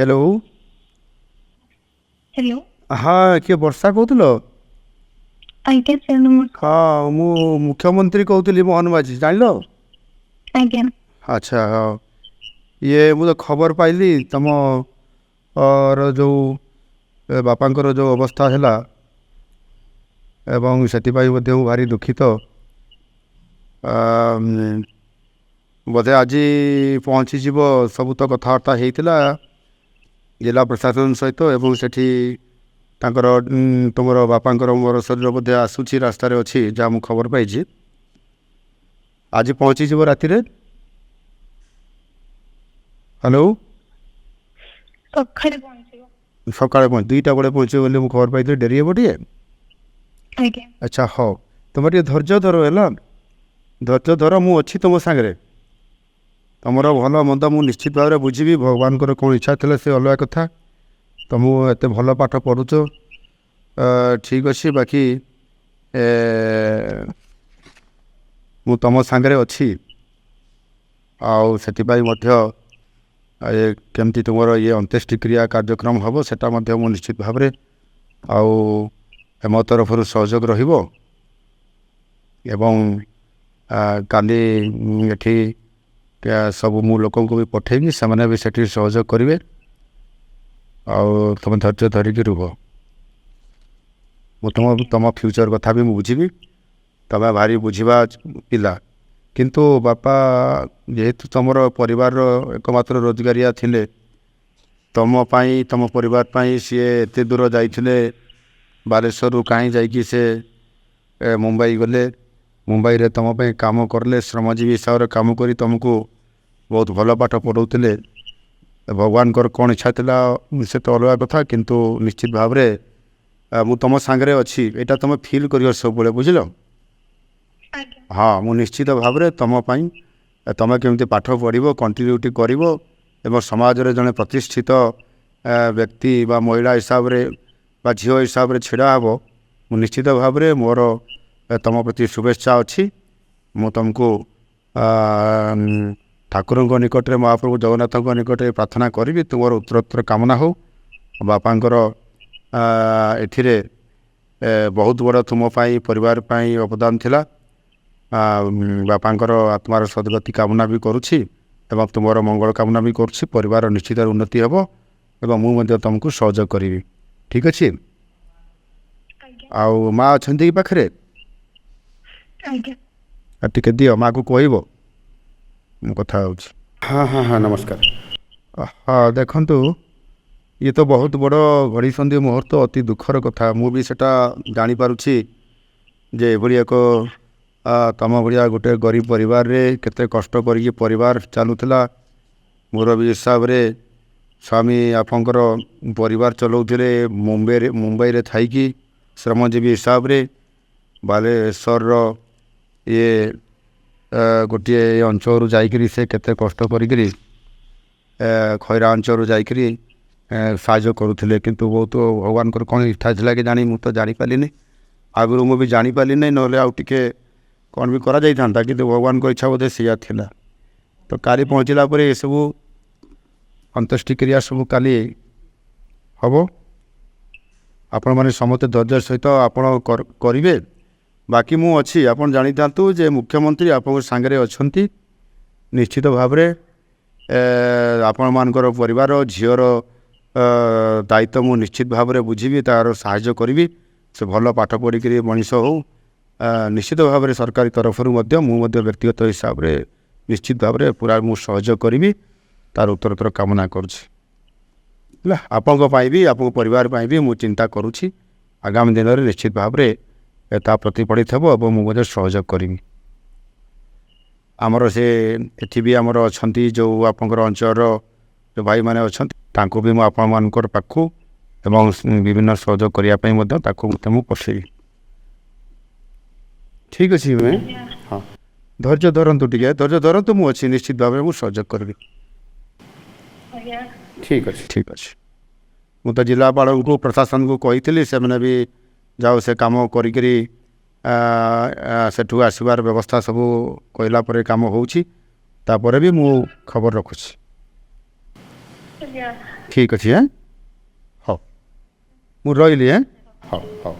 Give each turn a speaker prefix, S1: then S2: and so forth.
S1: Hello.
S2: Hello.
S1: हाँ किए वर्षा कहूल?
S2: आज्ञा सर नमस्कार।
S1: हाँ मु मुख्यमंत्री कहूली मोहन माझी जान।
S2: आज्ञा।
S1: अच्छा हाँ ये मुझे खबर पाइली तुम और जो बापांकर जो अवस्था है एवं से भारी दुखित। बोधे आज पहुँचीज सब तो कथबार्ता होता जिला प्रशासन सहित एवं सेठी तांकर तुम बापांकर मोर शरीर बोधे आसूची रास्तार अच्छी जहाँ मुझे खबर पाई आज पहुँचीज राति। हेलो
S2: सकाळे पहुंचो।
S1: सकाଳେ पहुँच 2टा बेले पहुँचे बोली मुझे खबर पाई डेरी हे टे।
S2: आज्ञा।
S1: अच्छा हाँ तुम टे धैर्य धर है धैर्य धर मु अच्छी तुम सागर तुम भल मंद मु निश्चित भाव में बुझी भगवान कौन इच्छा थे से अलग कथा तुम एत भल पाठ पढ़ुच ठीक अच्छे बाकी मु तुम सागर अच्छी केमती तुम ये अंत्येष्टिक्रिया कार्यक्रम हम सेटा मु निश्चित भाव में मो तरफ सहयोग रहिबो एवं काली एठी सब मु लोक को भी पठेबी से भी सेठी सहयोग करेंगे तुम धैर्य धरिकी रुह मु तुम फ्यूचर कथा भी बुझी तुम भारी बुझा पिला किंतु बापा जेहेतु तुम परिवार एकमात्र रोजगारिया थिले तुम परिवार सी एत दूर जाइए बालेश्वर कहीं जाकि से मुंबई गले मुंबई रे तुम काम करले श्रमजीवी हिसाब से काम करी तुमको बहुत भल पाठ पढ़ाऊे भगवान कौन इच्छा था से तो अलग कथा किंतु निश्चित भाव में मु तुम सांगे अच्छी यहाँ तुम फिल कर सब बड़े बुझल। हाँ मु निश्चित भाव में तुम केमती पाठ पढ़ो कंटिन्यूटी कर समाज रे जड़े प्रतिष्ठित व्यक्ति बा महिला हिसाब से बा झील हिसाब से छिड़ा हे मु निश्चित भाव में मोर तुम प्रति शुभेच्छा अच्छी मु तुमको ठाकुर निकट में महाप्रभु जगन्नाथ निकट में प्रार्थना करी तुम उत्तरोत्तर कामना हो बापांकर एथिरे बहुत बड़ तुम परिवार अवदान थिला बापांकर आत्मार सद्गति कामना भी करुछि एवं तुम मंगल कामना भी करुछि परिवार निश्चित उन्नति हेब एवं मुझे तुमको सहयोग करी ठीक अच्छे। आउ माँ अच्छा कि पाखे टिके दियो माँ को कहब कथा हाँ हाँ हाँ नमस्कार। हाँ देखु ये तो बहुत बड़ घड़ी संधि मुहूर्त अति दुखर कथा मुझे सेटा जानीपारुछि जे एभली एक तम भाया गोटे गरीब परिवार रे केते कष्ट करी परिवार चलूला मोर भी हिसाब रे स्वामी आपंकर परिवार चलाउथिले मुंबई रे थाइकी श्रमजीवी हिसाब रे बालेश्वर ये गोटे अंचल जाइकरी से केते कष्ट करी खैरा अंचल जाइकरी साहाय्य करुले किंतु बहुत भगवान कौन इच्छा था कि जानी मुझे जानी पारिनी आगुरी मुझे जानी पारि ना ना आउ टे कौन भी करा था कि भगवान को इच्छा बोधे सैया थिला तो काली पहुँचला ये सब अंत्येष्टिक्रिया सब काली हम आपण मैंने समस्त धैर्य सहित आपण करेंगे बाकी मु अच्छी आप जानी था जे मुख्यमंत्री आप सांगे अच्छा निश्चित भाव में आपण मानकर परिवार झीर दायित्व मु निश्चित भाव में बुझी तार साहाय्य करी से भल पाठ पढ़िक मनीष हो निश्चित भाव में सरकारी तरफ व्यक्तिगत हिसाब से निश्चित भाव में पूरा मु सहयोग करी तार उत्तरोत्तर कामना करुँच आपण भी आप परिवार भी मु चिंता करुँची आगामी दिन में निश्चित भाव में ता प्रतिफलित हो और मुझे सहयोग करी आमर से एटी भी आमर अच्छा जो आपंकर अंचल जो भाई मैंने अच्छा भी मुझे आपण पाखु एवं विभिन्न सहयोग करने पठेबी ठीक अच्छे मैं हाँ धैर्य धरतु टे धैर्य धरतु मुझे अच्छी निश्चित भाव में सहयोग करी ठीक अच्छे ठीक अच्छे मु तो जिलापाल को प्रशासन को कही से मैंने भी जाओ से कम करी सेठू आसबार व्यवस्था सब कहला काम होची भी मु खबर रखुची
S2: ଆଜ୍ଞା
S1: ଠିକ୍ ଅଛି ହଉ ମୁଁ ରହିଲି ହଉ ହଉ